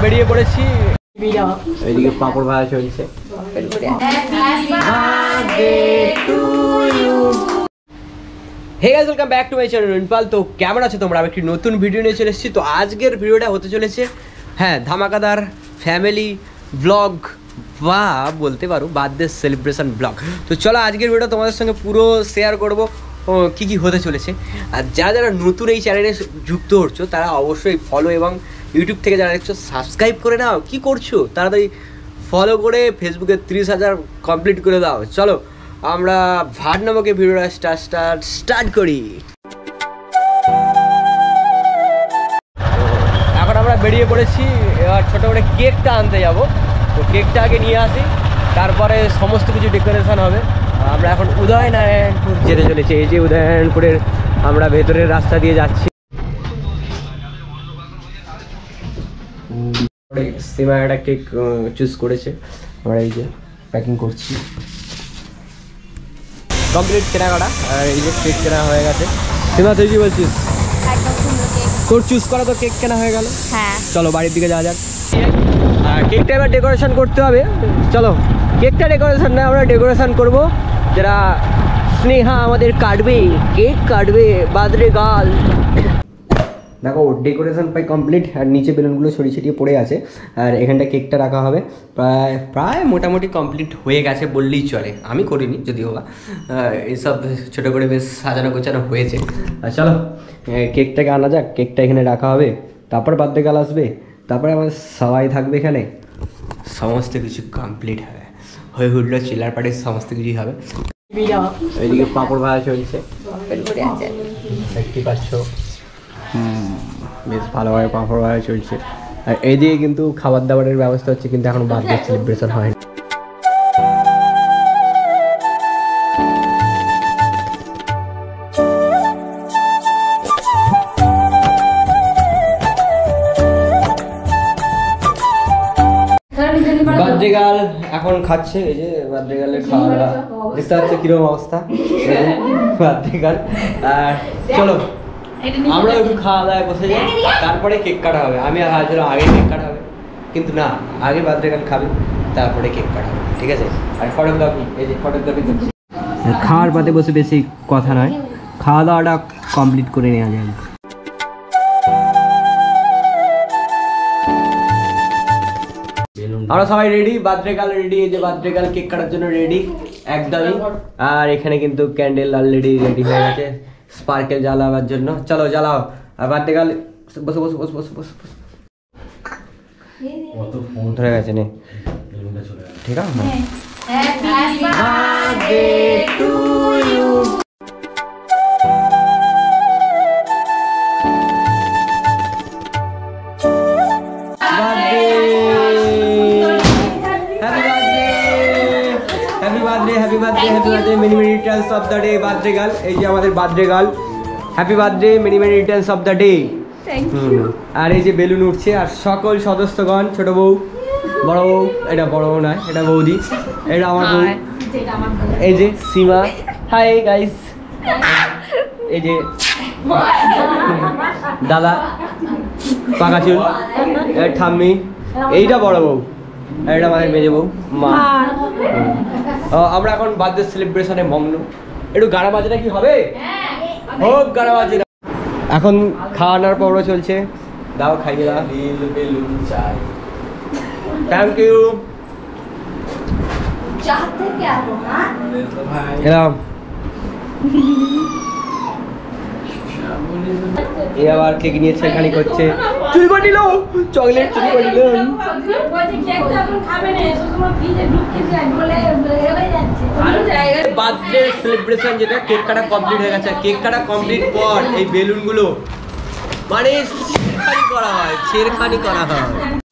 বেরিয়ে পড়েছি। এইদিকে পাপড় ভাজা চলছে। Hey guys, welcome back to my channel Rinpal. তো কেমন আছো তোমরা? আমি একটি নতুন ভিডিও নিয়ে চলে এসেছি। তো আজকের ভিডিওটা হতে চলেছে ধামাকাদার ফ্যামিলি ব্লগ বা বলতে পারো বার্থডে সেলিব্রেশন ব্লগ। তো চলো আজকের ভিডিওটা তোমাদের সঙ্গে পুরো শেয়ার করবো কী কী হতে চলেছে। আর যারা যারা নতুন এই চ্যানেলে যুক্ত হচ্ছো তারা অবশ্যই ফলো এবং ইউটিউব থেকে যারা দেখছো সাবস্ক্রাইব করে নাও। কী করছো? তাড়াতাড়ি ফলো করে ফেসবুকে 30,000 কমপ্লিট করে দাও। চলো আমরা ভাট নামকে ভিডিওটা স্টার্ট করি। এখন আমরা বেরিয়ে পড়েছি, এবার ছোটো করে কেকটা আনতে যাব। তো কেকটা আগে নিয়ে আসি, তারপরে সমস্ত কিছু ডেকোরেশন হবে। আমরা এখন উদয়নারায়ণপুর যেতে চলেছি। এই যে উদয়নারায়ণপুরের আমরা ভেতরের রাস্তা দিয়ে যাচ্ছি। সীমা একটা কেক চুজ করেছে, আমরা এই যে প্যাকিং করছি। কমপ্লিট কেনাকাটা, আর এই যে কেক কেনা হয়ে গেছে। সীমা তুই কি বলছিস? তোর চুজ করা তো কেক কেনা হয়ে গেল। হ্যাঁ, চলো বাড়ির দিকে যাওয়া যাক। আর কেকটা এবার ডেকোরেশন করতে হবে। চলো কেকটা ডেকোরেশন না, আমরা ডেকোরেশন করব। যারা স্নেহা আমাদের কাটবে, কেক কাটবে, বার্থডে গার্ল। দেখো ডেকোরেশন প্রায় কমপ্লিট, আর নিচে বেলুনগুলো ছড়িয়ে ছিটিয়ে পড়ে আছে। আর এখানটা কেকটা রাখা হবে। প্রায় মোটামুটি কমপ্লিট হয়ে গেছে বললেই চলে। আমি করিনি যদিও বা, এইসব ছোটো করে বেশ সাজানো গোছানো হয়েছে। চলো কেকটাকে আনা যাক। কেকটা এখানে রাখা হবে, তারপর বার্থডে গার্ল আসবে, তারপরে আমার সবাই থাকবে এখানে। সমস্ত কিছু কমপ্লিট হবে, হয়ে উঠলো চিলার পার্টির সমস্ত কিছুই হবে। এইদিকে পাপড় ভাজা চলছে, দেখতে পাচ্ছ। বেশ ভালোভাবে পাপড় ভাজা চলছে। আর এইদিকে কিন্তু খাবার দাবারের ব্যবস্থা হচ্ছে, কিন্তু এখন বার্থডে সেলিব্রেশন হয়নি। বার্থডে গার্ল এখন খাচ্ছে। এই যে বার্থডে গার্লের খাওয়া দাওয়া দেখতে পাচ্ছে কিরকম অবস্থা। বার্থডে গার্ল, আর চলো আমরা একটু খাওয়া দাওয়ায় বসে যাই, তারপরে কেক কাটা হবে। আমি আগে কেক কাটা হবে, কিন্তু না, আগে বার্থডে গার্ল খাবে, তারপরে কেক কাটা হবে, ঠিক আছে? আর ফটোগ্রাফি, এই যে ফটোগ্রাফি করছি। খাওয়ার পাতে বসে বেশি কথা নয়, খাওয়া দাওয়াটা কমপ্লিট করে নেওয়া যায়। আমরা সবাই রেডি, বার্থডে গার্ল রেডি। এই যে বার্থডে গার্ল কেক কাটার জন্য রেডি একদমই। আর এখানে কিন্তু ক্যান্ডেল অলরেডি রেডি হয়ে গেছে স্পার্কেল জ্বালাবার জন্য। চলো জ্বালাও। আর বার্থডে গার্ল বসো বসো বসো বসো বসো বসো। ধরে গেছে নে, ঠিক আছে? Happy birthday, many many returns of the day birthday girl. এই যে আমাদের birthday girl, happy birthday, many many returns of the day. আর এই যে বেলুন উঠছে, আর সকল সদস্যগণ, ছোট বউ, বড় বউ, এটা বড় বউ নয়, এটা বৌদি, এটা আমার বউ। এই যে সীমা, হাই গাইস। এই যে দাদা পাকা চুল, ঠাম্মি, এইটা বড় বউ, এটা আমাদের মেজে বউ, মা। আমরা এখন বার্থডে সেলিব্রেশনে মগ্ন। একটু গানা বাজনা কি হবে? হোক গানা বাজনা। এখন খাওয়ানোর পর্ব চলছে। দাও খাইয়ে দাও। Thank you. এলাম। এ আবার কেক নিয়ে ছেড়খানি করছে। চুরি করে নিল, চকলেট চুরি করে নিল। বার্থডে সেলিব্রেশন যেটা, কেক কাটা কমপ্লিট হয়ে গেছে। কেক কাটা কমপ্লিট পর এই বেলুনগুলো মানে ছেড়খানি করা হয়।